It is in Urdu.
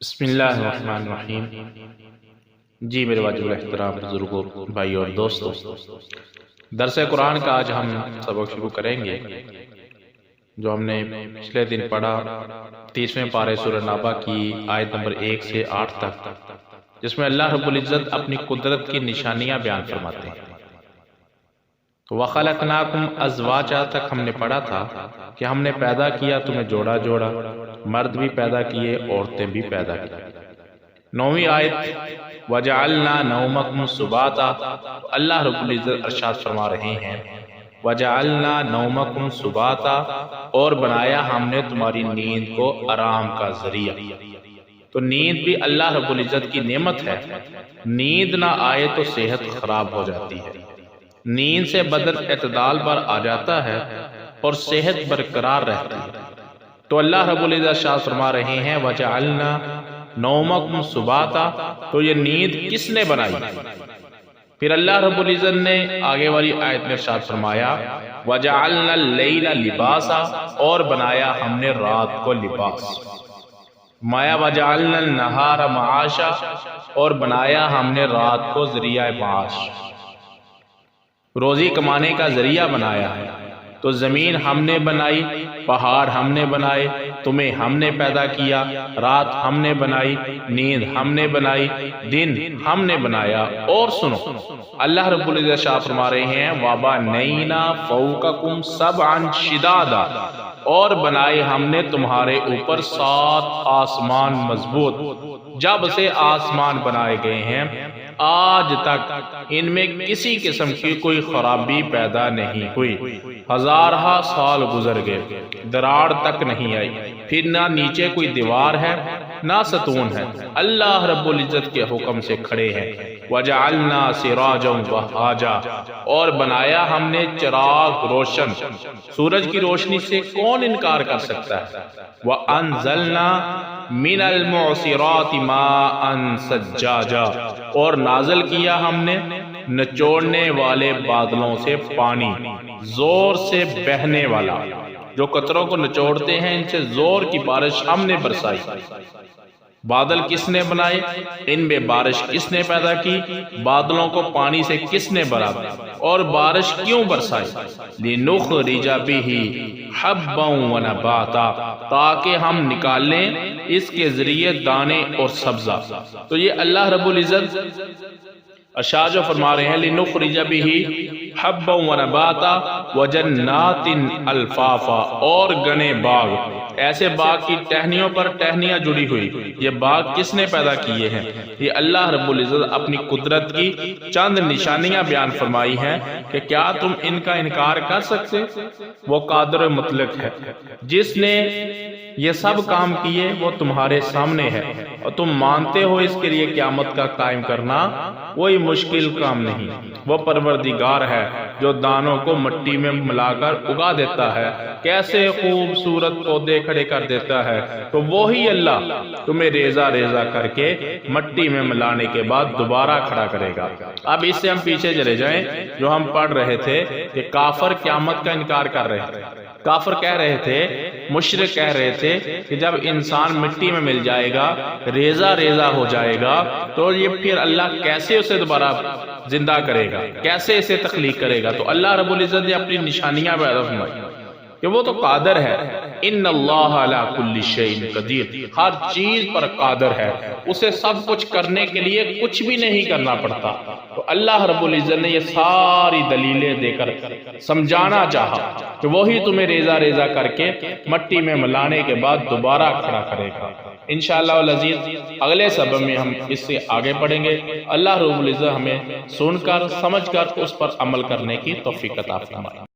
بسم اللہ الرحمن الرحیم۔ جی میرے واجب الاحترام بزرگوں، بھائی اور دوستوں، درس قرآن کا آج ہم سبق شروع کریں گے جو ہم نے پچھلے دن پڑھا 30ویں پارے سورہ نابہ کی آیت نمبر 1 سے 8 تک، جس میں اللہ رب العزت اپنی قدرت کی نشانیاں بیان فرماتے ہیں۔ تو وَخَلَقْنَاكُمْ أَزْوَاجًا تک ہم نے پڑھا تھا کہ ہم نے پیدا کیا تمہیں جوڑا جوڑا، مرد بھی پیدا کیے، عورتیں بھی پیدا کی۔ 9ویں آیت وَجَعَلْنَا نَوْمَكُمْ سُبَاتًا، اللہ رب العزت ارشاد فرما رہے ہیں وَجَعَلْنَا نَوْمَكُمْ سُبَاتًا، اور بنایا ہم نے تمہاری نیند کو آرام کا ذریعہ۔ تو نیند بھی اللہ رب العزت کی نعمت ہے۔ نیند نہ آئے تو صحت خراب ہو جاتی ہے، نیند سے بدن اعتدال پر آ جاتا ہے اور صحت برقرار رہتی ہے۔ تو اللہ رب العزت شاہ فرما رہے ہیں وَجَعَلْنَا نَوْمَكُمْ سُبَاتًا، تو یہ نیند کس نے بنائی؟ پھر اللہ رب العزت نے آگے والی آیت میں ارشاد فرمایا وَجَعَلْنَا اللَّيْلَ لِبَاسًا، اور بنایا ہم نے رات کو لباس۔ مایا وَجَعَلْنَا النَّهَارَ مَعَاشًا، اور بنایا ہم نے رات کو ذریعہ معاش، روزی کمانے کا ذریعہ بنایا ہے۔ تو زمین ہم نے بنائی، پہاڑ ہم نے بنائے، تمہیں ہم نے پیدا کیا، رات ہم نے بنائی، نیند ہم نے بنائی، دن ہم نے بنایا۔ اور سنو، اللہ رب العزت شاہ فرما رہے ہیں وَبَنَيْنَا فَوْقَكُمْ سَبْعًا شِدَادًا، اور بنائے ہم نے تمہارے اوپر 7 آسمان مضبوط۔ جب سے آسمان بنائے گئے ہیں آج تک ان میں کسی قسم کی کوئی خرابی پیدا نہیں ہوئی۔ ہزارہ سال گزر گئے، دراڑ تک نہیں آئی، پھر نہ نیچے کوئی دیوار ہے نہ ستون ہے، اللہ رب العزت کے حکم سے کھڑے ہیں۔ وَجَعَلْنَا سِرَاجًا وَهَّاجًا، اور بنایا ہم نے چراغ روشن۔ سورج کی روشنی سے کون انکار کر سکتا ہے؟ وَأَنزَلْنَا مِنَ الْمُعْصِرَاتِ مَاءً ثَجَّاجًا، اور نازل کیا ہم نے نچوڑنے والے بادلوں سے پانی، زور سے بہنے والا۔ جو قطروں کو نچوڑتے ہیں ان سے زور کی بارش ہم نے برسائی۔ بادل کس نے بنائے؟ ان میں بارش کس نے پیدا کی؟ بادلوں کو پانی سے کس نے بھرا؟ اور بارش کیوں برسائی؟ لِنُخْرِجَ بِهِ حَبًّا وَنَبَاتًا، تاکہ ہم نکال لیں اس کے ذریعے دانے اور سبزہ۔ تو یہ اللہ رب العزت ارشاد جو فرما رہے ہیں لِنُخْرِجَ بِهِ حَبًّا وَنَبَاتًا وَجَنَّاتٍ الْفَافًا، اور گنے باغ، ایسے باغ کی ٹہنیوں پر ٹہنیاں جڑی ہوئی۔ یہ باغ کس نے پیدا کیے ہیں؟ یہ اللہ رب العزت اپنی قدرت کی چند نشانیاں بیان فرمائی ہیں کہ کیا تم ان کا انکار کر سکتے؟ وہ قادر مطلق ہے، جس نے یہ سب کام کیے وہ تمہارے سامنے ہے، اور تم مانتے ہو اس کے لیے قیامت کا قائم کرنا کوئی مشکل کام نہیں۔ وہ پروردگار ہے جو دانوں کو مٹی میں ملا کر اگا دیتا ہے، کیسے خوبصورت پودے کھڑے کر دیتا ہے۔ تو وہی اللہ تمہیں ریزہ ریزہ کر کے مٹی میں ملانے کے بعد دوبارہ کھڑا کرے گا۔ اب اس سے ہم پیچھے چلے جائیں، جو ہم پڑھ رہے تھے کہ کافر قیامت کا انکار کر رہے تھے۔ کافر کہہ رہے تھے، مشرک کہہ رہے تھے کہ جب انسان مٹی میں مل جائے گا، ریزہ ریزہ ہو جائے گا، تو یہ پھر اللہ کیسے اسے دوبارہ زندہ کرے گا، کیسے اسے تخلیق کرے گا؟ تو اللہ رب العزت نے اپنی نشانیاں بیان فرمائی کہ وہ تو قادر ہے۔ ان اللہ علی کل شیء قدیر، ہر چیز پر قادر ہے، اسے سب کچھ کرنے کے لیے کچھ بھی نہیں کرنا پڑتا۔ تو اللہ رب العزت نے یہ ساری دلیلیں دے کر سمجھانا چاہا کہ وہی تمہیں ریزہ ریزہ کر کے مٹی میں ملانے کے بعد دوبارہ کھڑا کرے گا۔ انشاءاللہ العزیز اگلے سبق میں ہم اس سے آگے پڑھیں گے۔ اللہ رب العزت ہمیں سن کر سمجھ کر اس پر عمل کرنے کی توفیق عطا فرمائے۔